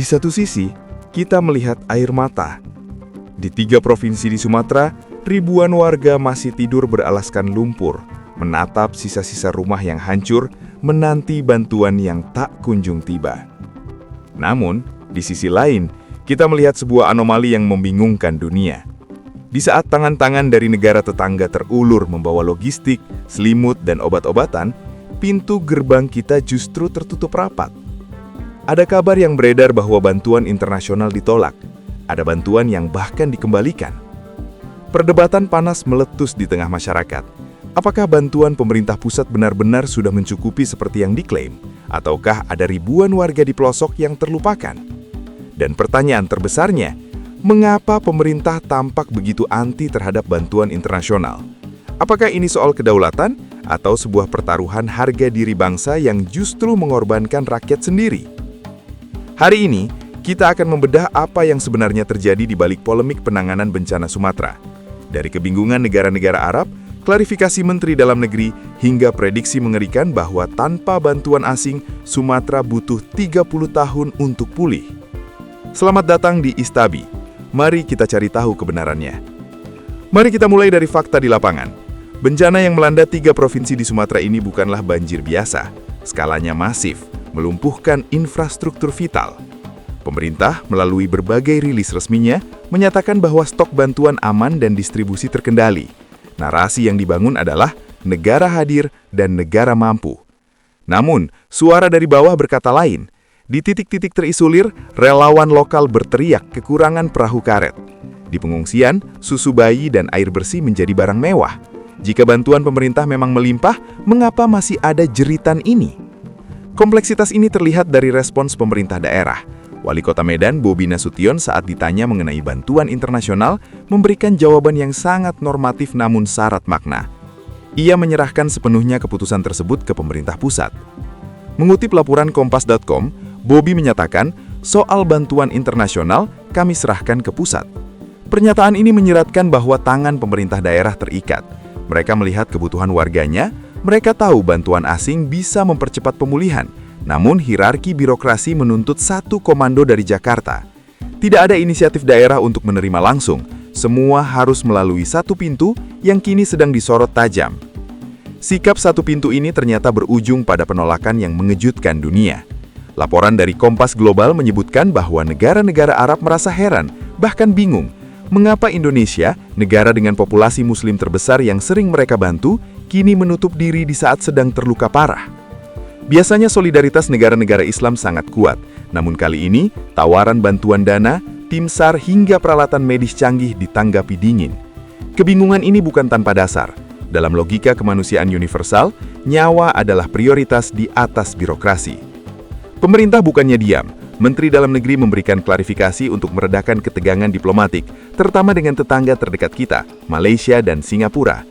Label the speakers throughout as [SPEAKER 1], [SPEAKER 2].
[SPEAKER 1] Di satu sisi, kita melihat air mata. Di 3 provinsi di Sumatera, ribuan warga masih tidur beralaskan lumpur, menatap sisa-sisa rumah yang hancur, menanti bantuan yang tak kunjung tiba. Namun, di sisi lain, kita melihat sebuah anomali yang membingungkan dunia. Di saat tangan-tangan dari negara tetangga terulur membawa logistik, selimut, dan obat-obatan, pintu gerbang kita justru tertutup rapat. Ada kabar yang beredar bahwa bantuan internasional ditolak. Ada bantuan yang bahkan dikembalikan. Perdebatan panas meletus di tengah masyarakat. Apakah bantuan pemerintah pusat benar-benar sudah mencukupi seperti yang diklaim? Ataukah ada ribuan warga di pelosok yang terlupakan? Dan pertanyaan terbesarnya, mengapa pemerintah tampak begitu anti terhadap bantuan internasional? Apakah ini soal kedaulatan atau sebuah pertaruhan harga diri bangsa yang justru mengorbankan rakyat sendiri? Hari ini, kita akan membedah apa yang sebenarnya terjadi di balik polemik penanganan bencana Sumatera. Dari kebingungan negara-negara Arab, klarifikasi Menteri Dalam Negeri, hingga prediksi mengerikan bahwa tanpa bantuan asing, Sumatera butuh 30 tahun untuk pulih. Selamat datang di Istabi. Mari kita cari tahu kebenarannya. Mari kita mulai dari fakta di lapangan. Bencana yang melanda 3 provinsi di Sumatera ini bukanlah banjir biasa. Skalanya masif, melumpuhkan infrastruktur vital. Pemerintah melalui berbagai rilis resminya menyatakan bahwa stok bantuan aman dan distribusi terkendali. Narasi yang dibangun adalah negara hadir dan negara mampu. Namun, suara dari bawah berkata lain. Di titik-titik terisolir, relawan lokal berteriak kekurangan perahu karet. Di pengungsian, susu bayi dan air bersih menjadi barang mewah. Jika bantuan pemerintah memang melimpah, mengapa masih ada jeritan ini? Kompleksitas ini terlihat dari respons pemerintah daerah. Wali Kota Medan, Bobi Nasution, saat ditanya mengenai bantuan internasional, memberikan jawaban yang sangat normatif namun syarat makna. Ia menyerahkan sepenuhnya keputusan tersebut ke pemerintah pusat. Mengutip laporan Kompas.com, Bobi menyatakan, soal bantuan internasional kami serahkan ke pusat. Pernyataan ini menyiratkan bahwa tangan pemerintah daerah terikat. Mereka melihat kebutuhan warganya. Mereka tahu bantuan asing bisa mempercepat pemulihan, namun hierarki birokrasi menuntut satu komando dari Jakarta. Tidak ada inisiatif daerah untuk menerima langsung, semua harus melalui satu pintu yang kini sedang disorot tajam. Sikap satu pintu ini ternyata berujung pada penolakan yang mengejutkan dunia. Laporan dari Kompas Global menyebutkan bahwa negara-negara Arab merasa heran, bahkan bingung, mengapa Indonesia, negara dengan populasi Muslim terbesar yang sering mereka bantu, kini menutup diri di saat sedang terluka parah. Biasanya solidaritas negara-negara Islam sangat kuat, namun kali ini tawaran bantuan dana, tim SAR hingga peralatan medis canggih ditanggapi dingin. Kebingungan ini bukan tanpa dasar. Dalam logika kemanusiaan universal, nyawa adalah prioritas di atas birokrasi. Pemerintah bukannya diam. Menteri Dalam Negeri memberikan klarifikasi untuk meredakan ketegangan diplomatik, terutama dengan tetangga terdekat kita, Malaysia dan Singapura.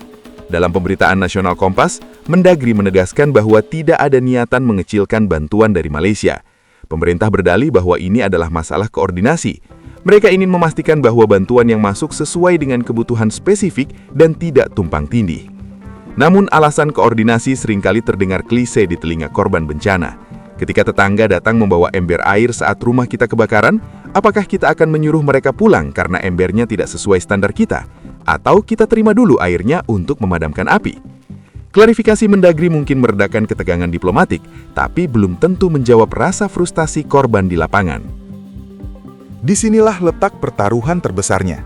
[SPEAKER 1] Dalam pemberitaan nasional Kompas, Mendagri menegaskan bahwa tidak ada niatan mengecilkan bantuan dari Malaysia. Pemerintah berdalih bahwa ini adalah masalah koordinasi. Mereka ingin memastikan bahwa bantuan yang masuk sesuai dengan kebutuhan spesifik dan tidak tumpang tindih. Namun alasan koordinasi seringkali terdengar klise di telinga korban bencana. Ketika tetangga datang membawa ember air saat rumah kita kebakaran, apakah kita akan menyuruh mereka pulang karena embernya tidak sesuai standar kita? Atau kita terima dulu airnya untuk memadamkan api? Klarifikasi Mendagri mungkin meredakan ketegangan diplomatik, tapi belum tentu menjawab rasa frustasi korban di lapangan.
[SPEAKER 2] Disinilah letak pertaruhan terbesarnya.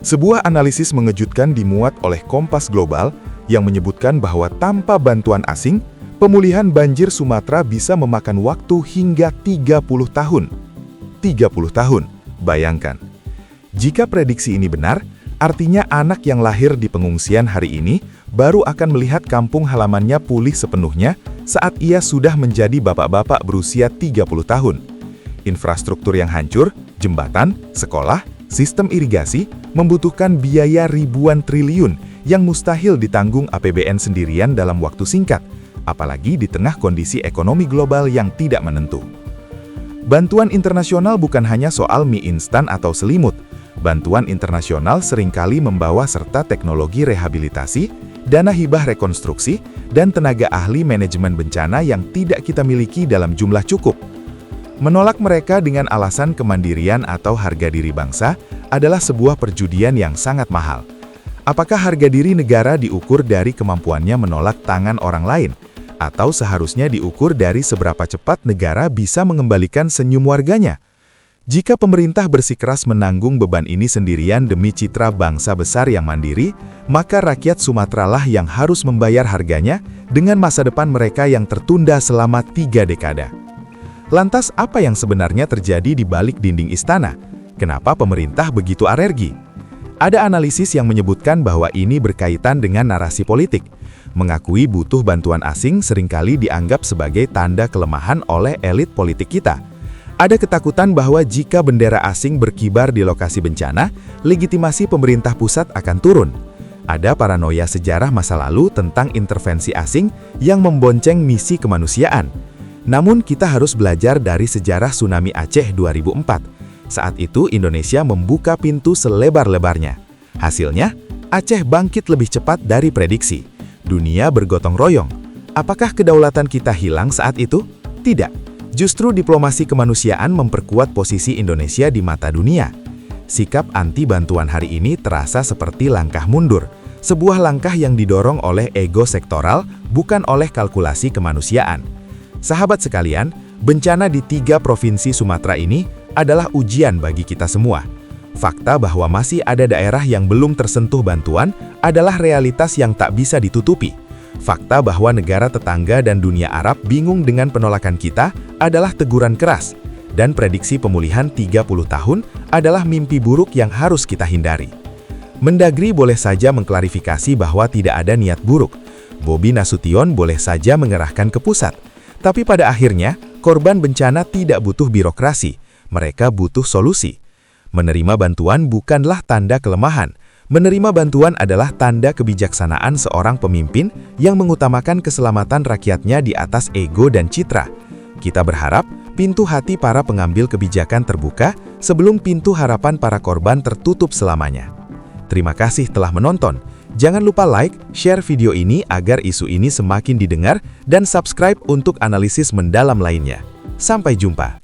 [SPEAKER 2] Sebuah analisis mengejutkan dimuat oleh Kompas Global yang menyebutkan bahwa tanpa bantuan asing, pemulihan banjir Sumatera bisa memakan waktu hingga 30 tahun. 30 tahun, bayangkan. Jika prediksi ini benar, artinya anak yang lahir di pengungsian hari ini baru akan melihat kampung halamannya pulih sepenuhnya saat ia sudah menjadi bapak-bapak berusia 30 tahun. Infrastruktur yang hancur, jembatan, sekolah, sistem irigasi membutuhkan biaya ribuan triliun yang mustahil ditanggung APBN sendirian dalam waktu singkat, apalagi di tengah kondisi ekonomi global yang tidak menentu. Bantuan internasional bukan hanya soal mie instan atau selimut. Bantuan internasional seringkali membawa serta teknologi rehabilitasi, dana hibah rekonstruksi, dan tenaga ahli manajemen bencana yang tidak kita miliki dalam jumlah cukup. Menolak mereka dengan alasan kemandirian atau harga diri bangsa adalah sebuah perjudian yang sangat mahal. Apakah harga diri negara diukur dari kemampuannya menolak tangan orang lain? Atau seharusnya diukur dari seberapa cepat negara bisa mengembalikan senyum warganya? Jika pemerintah bersikeras menanggung beban ini sendirian demi citra bangsa besar yang mandiri, maka rakyat Sumatera lah yang harus membayar harganya dengan masa depan mereka yang tertunda selama 3 dekade. Lantas apa yang sebenarnya terjadi di balik dinding istana? Kenapa pemerintah begitu alergi? Ada analisis yang menyebutkan bahwa ini berkaitan dengan narasi politik. Mengakui butuh bantuan asing seringkali dianggap sebagai tanda kelemahan oleh elit politik kita. Ada ketakutan bahwa jika bendera asing berkibar di lokasi bencana, legitimasi pemerintah pusat akan turun. Ada paranoia sejarah masa lalu tentang intervensi asing yang membonceng misi kemanusiaan. Namun kita harus belajar dari sejarah tsunami Aceh 2004. Saat itu Indonesia membuka pintu selebar-lebarnya. Hasilnya, Aceh bangkit lebih cepat dari prediksi. Dunia bergotong royong. Apakah kedaulatan kita hilang saat itu? Tidak. Justru diplomasi kemanusiaan memperkuat posisi Indonesia di mata dunia. Sikap anti bantuan hari ini terasa seperti langkah mundur. Sebuah langkah yang didorong oleh ego sektoral, bukan oleh kalkulasi kemanusiaan. Sahabat sekalian, bencana di 3 provinsi Sumatera ini adalah ujian bagi kita semua. Fakta bahwa masih ada daerah yang belum tersentuh bantuan adalah realitas yang tak bisa ditutupi. Fakta bahwa negara tetangga dan dunia Arab bingung dengan penolakan kita adalah teguran keras. Dan prediksi pemulihan 30 tahun adalah mimpi buruk yang harus kita hindari. Mendagri boleh saja mengklarifikasi bahwa tidak ada niat buruk. Bobi Nasution boleh saja mengerahkan ke pusat. Tapi pada akhirnya, korban bencana tidak butuh birokrasi, mereka butuh solusi. Menerima bantuan bukanlah tanda kelemahan. Menerima bantuan adalah tanda kebijaksanaan seorang pemimpin yang mengutamakan keselamatan rakyatnya di atas ego dan citra. Kita berharap pintu hati para pengambil kebijakan terbuka sebelum pintu harapan para korban tertutup selamanya. Terima kasih telah menonton. Jangan lupa like, share video ini agar isu ini semakin didengar, dan subscribe untuk analisis mendalam lainnya. Sampai jumpa.